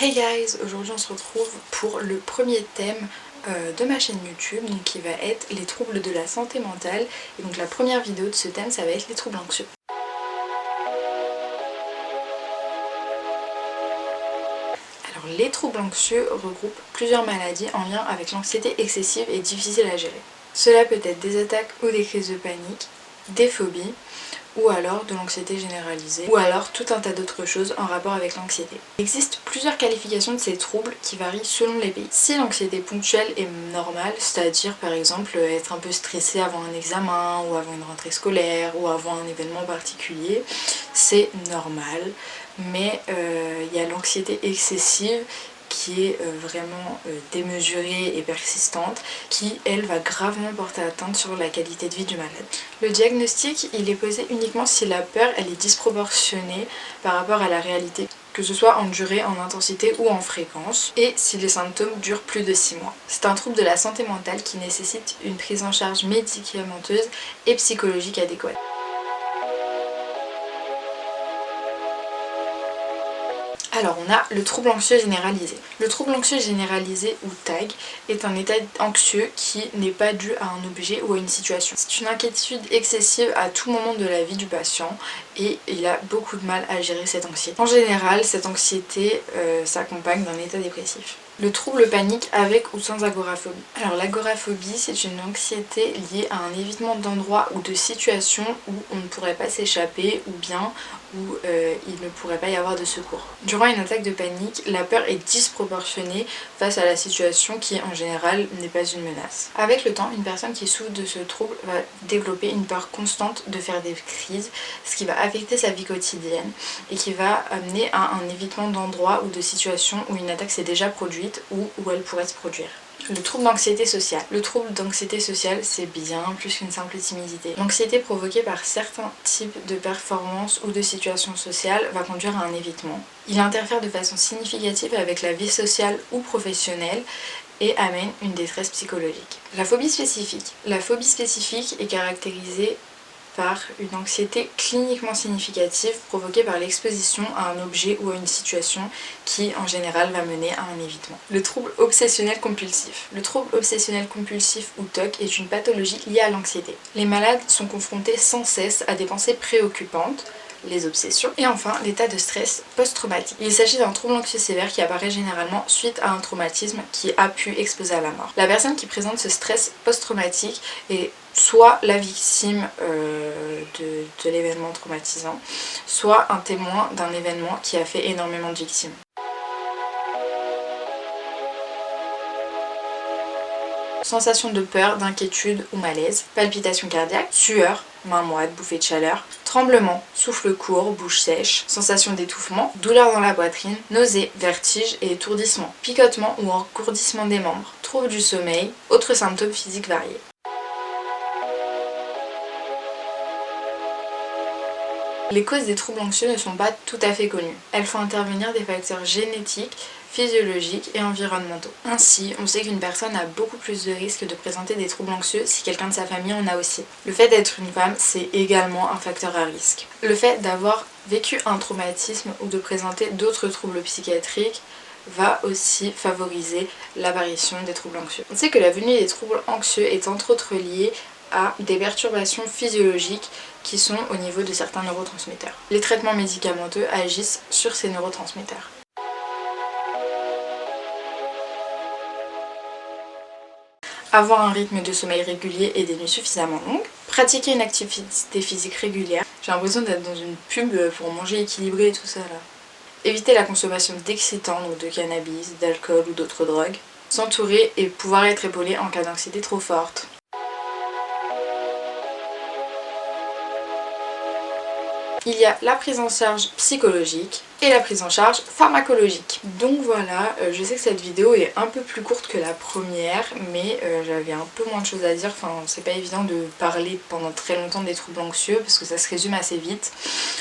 Hey guys, aujourd'hui on se retrouve pour le premier thème de ma chaîne YouTube, donc qui va être les troubles de la santé mentale. Et donc la première vidéo de ce thème, ça va être les troubles anxieux. Alors les troubles anxieux regroupent plusieurs maladies en lien avec l'anxiété excessive et difficile à gérer. Cela peut être des attaques ou des crises de panique, des phobies, ou alors de l'anxiété généralisée, ou alors tout un tas d'autres choses en rapport avec l'anxiété. Il existe plusieurs qualifications de ces troubles qui varient selon les pays. Si l'anxiété ponctuelle est normale, c'est-à-dire par exemple être un peu stressé avant un examen, ou avant une rentrée scolaire, ou avant un événement particulier, c'est normal. Mais il y a l'anxiété excessive qui est vraiment démesurée et persistante, qui elle va gravement porter atteinte sur la qualité de vie du malade. Le diagnostic il est posé uniquement si la peur elle est disproportionnée par rapport à la réalité, que ce soit en durée, en intensité ou en fréquence, et si les symptômes durent plus de 6 mois. C'est un trouble de la santé mentale qui nécessite une prise en charge médicamenteuse et psychologique adéquate. Alors on a le trouble anxieux généralisé. Le trouble anxieux généralisé ou TAG est un état anxieux qui n'est pas dû à un objet ou à une situation. C'est une inquiétude excessive à tout moment de la vie du patient et il a beaucoup de mal à gérer cette anxiété. En général, cette anxiété s'accompagne d'un état dépressif. Le trouble panique avec ou sans agoraphobie. Alors l'agoraphobie, c'est une anxiété liée à un évitement d'endroits ou de situations où on ne pourrait pas s'échapper ou bien où il ne pourrait pas y avoir de secours. Durant une attaque de panique, la peur est disproportionnée face à la situation qui en général n'est pas une menace. Avec le temps, une personne qui souffre de ce trouble va développer une peur constante de faire des crises, ce qui va affecter sa vie quotidienne et qui va amener à un évitement d'endroits ou de situations où une attaque s'est déjà produite ou où elle pourrait se produire. Le trouble d'anxiété sociale. Le trouble d'anxiété sociale, c'est bien plus qu'une simple timidité. L'anxiété provoquée par certains types de performances ou de situations sociales va conduire à un évitement. Il interfère de façon significative avec la vie sociale ou professionnelle et amène une détresse psychologique. La phobie spécifique. La phobie spécifique est caractérisée par une anxiété cliniquement significative provoquée par l'exposition à un objet ou à une situation qui en général va mener à un évitement. Le trouble obsessionnel compulsif. Le trouble obsessionnel compulsif ou TOC est une pathologie liée à l'anxiété. Les malades sont confrontés sans cesse à des pensées préoccupantes, les obsessions, et enfin l'état de stress post-traumatique. Il s'agit d'un trouble anxieux sévère qui apparaît généralement suite à un traumatisme qui a pu exposer à la mort. La personne qui présente ce stress post-traumatique est soit la victime de l'événement traumatisant, soit un témoin d'un événement qui a fait énormément de victimes. Sensation de peur, d'inquiétude ou malaise, palpitations cardiaques, sueur, mains moites, bouffées de chaleur, tremblements, souffle court, bouche sèche, sensation d'étouffement, douleur dans la poitrine, nausées, vertiges et étourdissement, picotement ou engourdissement des membres, troubles du sommeil, autres symptômes physiques variés. Les causes des troubles anxieux ne sont pas tout à fait connues. Elles font intervenir des facteurs génétiques, physiologiques et environnementaux. Ainsi, on sait qu'une personne a beaucoup plus de risques de présenter des troubles anxieux si quelqu'un de sa famille en a aussi. Le fait d'être une femme, c'est également un facteur à risque. Le fait d'avoir vécu un traumatisme ou de présenter d'autres troubles psychiatriques va aussi favoriser l'apparition des troubles anxieux. On sait que la venue des troubles anxieux est entre autres liée à des perturbations physiologiques qui sont au niveau de certains neurotransmetteurs. Les traitements médicamenteux agissent sur ces neurotransmetteurs. Avoir un rythme de sommeil régulier et des nuits suffisamment longues. Pratiquer une activité physique régulière. J'ai l'impression d'être dans une pub pour manger équilibré et tout ça là. Éviter la consommation d'excitants, donc de cannabis, d'alcool ou d'autres drogues. S'entourer et pouvoir être épaulé en cas d'anxiété trop forte. Il y a la prise en charge psychologique et la prise en charge pharmacologique. Donc voilà, je sais que cette vidéo est un peu plus courte que la première, mais j'avais un peu moins de choses à dire. Enfin, c'est pas évident de parler pendant très longtemps des troubles anxieux parce que ça se résume assez vite.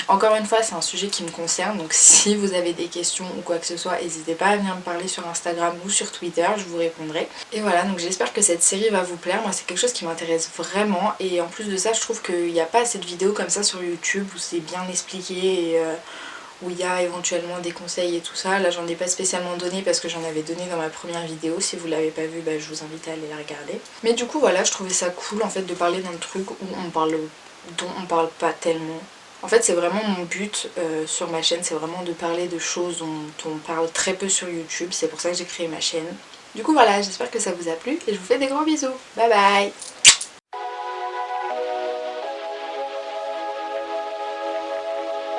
Encore une fois, c'est un sujet qui me concerne, donc si vous avez des questions ou quoi que ce soit, n'hésitez pas à venir me parler sur Instagram ou sur Twitter, je vous répondrai. Et voilà, donc j'espère que cette série va vous plaire. Moi, c'est quelque chose qui m'intéresse vraiment et en plus de ça, je trouve qu'il n'y a pas assez de vidéos comme ça sur YouTube où c'est bien expliqué et où il y a éventuellement des conseils et tout ça. Là j'en ai pas spécialement donné parce que j'en avais donné dans ma première vidéo. Si vous l'avez pas vue, je vous invite à aller la regarder. Mais du coup voilà, je trouvais ça cool en fait de parler d'un truc dont on parle pas tellement. En fait c'est vraiment mon but sur ma chaîne, c'est vraiment de parler de choses dont on parle très peu sur YouTube. C'est pour ça que j'ai créé ma chaîne. Du coup voilà, j'espère que ça vous a plu et je vous fais des gros bisous. Bye bye.